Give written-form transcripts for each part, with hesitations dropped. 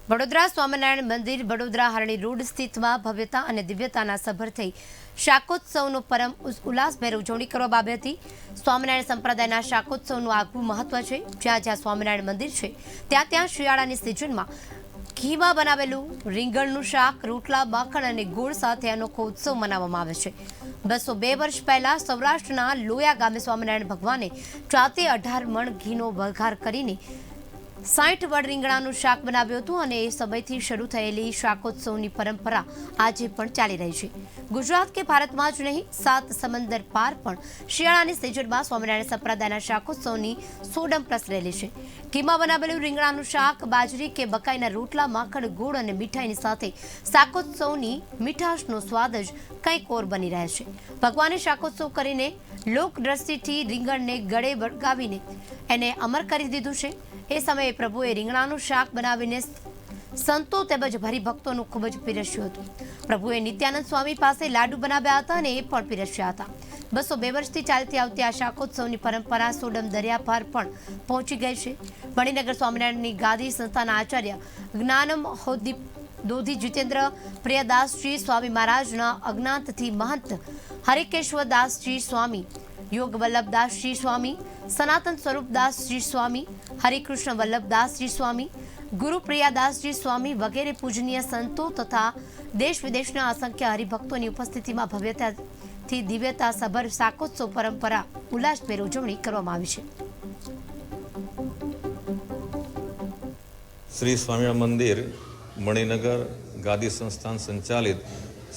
વડોદરા સ્વામિનારાયણ મંદિર વડોદરા હરણી રોડ સ્થિતમાં ભવ્યતા અને દિવ્યતાના સભર થઈ શાકોત્સવનો પરમ ઉલ્લાસભેર ઉજવણી કરવામાં આવી હતી। સ્વામિનારાયણ સંપ્રદાયના શાકોત્સવનું આગવું મહત્વ છે। જ્યાં જ્યાં સ્વામિનારાયણ મંદિર છે ત્યાં ત્યાં શિયાળાની સિઝનમાં ઘીમાં બનાવેલું રીંગણનું શાક, રોટલા, માખણ અને ગોળ સાથે અનોખો ઉત્સવ મનાવવામાં આવે છે। 202 વર્ષ પહેલા સૌરાષ્ટ્રના લોયા ગામે સ્વામિનારાયણ ભગવાને જાતે 18 મણ ઘીનો વઘાર કરીને 60 વડ રીંગણાનું શાક બનાવ્યું હતું અને એ સમયથી શરૂ થયેલી શાકોત્સવની પરંપરા આજે પણ ચાલી રહી છે। ગુજરાત કે ભારતમાં જ નહીં, 7 સમંદર પાર પણ શિયાળાની સિઝનમાં સ્વામિનારાયણ સંપ્રદાયના શાકોત્સવની સોડમ પ્રસરેલી છે। ઘીમાં બનાવેલું રીંગણાનું શાક, બાજરી કે મકાઈના રોટલા, માખણ, ગોળ અને મીઠાઈની સાથે શાકોત્સવની મીઠાશનો સ્વાદ જ કંઈક ઓર બની રહે છે। ભગવાને શાકોત્સવ કરીને લોક દ્રષ્ટિથી રીંગણને ગળે વળગાવીને એને અમર કરી દીધું છે। એ સમયે પ્રભુએ રીંગણાનું શાક બનાવીને સંતો તેમજ હરિભક્તોનું ખૂબ જ પીરસ્યું હતું। પ્રભુએ નિત્યાનંદ સ્વામી પાસે લાડુ બનાવ્યા હતા અને એ પણ પીરસ્યા હતા। 202 વર્ષથી ચાલતી આવતી આ શાકોત્સવની પરંપરા સોડમ દરિયા પાર પણ પહોંચી ગઈ છે। મણિનગર સ્વામિનારાયણની ગાદી સંસ્થાના આચાર્ય જ્ઞાનમ દોધી જીતેન્દ્ર પ્રિયદાસજી સ્વામી મહારાજના અજ્ઞાતથી મહંત હરિકેશવદાસજી સ્વામી, યોગ વલ્લભદાસજી સ્વામી, સનાતન સ્વરૂપદાસજી સ્વામી, હરિકૃષ્ણ વલ્લભદાસજી સ્વામી, ગુરુ પ્રિયાદાસજી સ્વામી વગેરે પૂજનીય સંતો તથા દેશ વિદેશના અસંખ્ય હરિભક્તોની ઉપસ્થિતિમાં ભવ્યતાથી દિવ્યતા સભર શાકોત્સવ પરંપરા ઉલ્લાસભેર ઉજવણી કરવામાં આવી છે। શ્રી સ્વામિનારાયણ મંદિર મણિનગર ગાદી સંસ્થાન સંચાલિત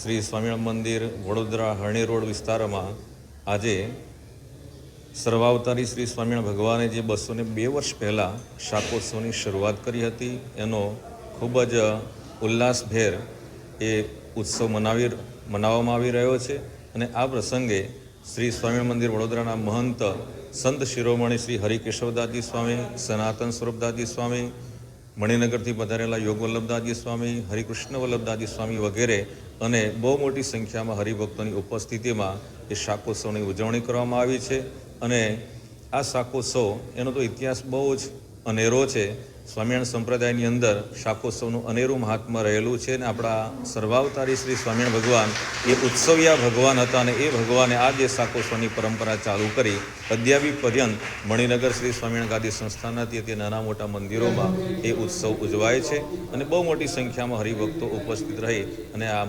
શ્રી સ્વામિનારાયણ મંદિર વડોદરા હરણી રોડ વિસ્તારમાં આજે સર્વાવતારી શ્રી સ્વામિનારાયણ ભગવાને જે 202 વર્ષ પહેલાં શાકોત્સવની શરૂઆત કરી હતી એનો ખૂબ જ ઉલ્લાસભેર એ ઉત્સવ મનાવવામાં આવી રહ્યો છે। અને આ પ્રસંગે શ્રી સ્વામિનારાયણ મંદિર વડોદરાના મહંત સંત શિરોમણી શ્રી હરિકેશવદાસજી સ્વામી, સનાતન સ્વરૂપદાસજી સ્વામી, મણિનગરથી પધારેલા યોગ વલ્લભદાસજી સ્વામી, હરિકૃષ્ણ વલ્લભદાસજી સ્વામી વગેરે અને બહુ મોટી સંખ્યામાં હરિભક્તોની ઉપસ્થિતિમાં એ શાકોત્સવની ઉજવણી કરવામાં આવી છે। અને આ શાકોત્સવ એનો તો ઇતિહાસ બહુ જ અનેરો છે। સ્વામિનારાયણ સંપ્રદાયની અંદર શાકોત્સવનું અનેરું મહાત્મ્ય રહેલું છે અને આપણા સર્વાવતારી શ્રી સ્વામિનારાયણ ભગવાન એ ઉત્સવિયા ભગવાન હતા અને એ ભગવાને આ જે શાકોત્સવની પરંપરા ચાલુ કરી અદ્યાપી પર્યંત મણિનગર શ્રી સ્વામિનારાયણ ગાદી સંસ્થાનથી તે નાના મોટા મંદિરોમાં એ ઉત્સવ ઉજવાય છે અને બહુ મોટી સંખ્યામાં હરિભક્તો ઉપસ્થિત રહી અને આ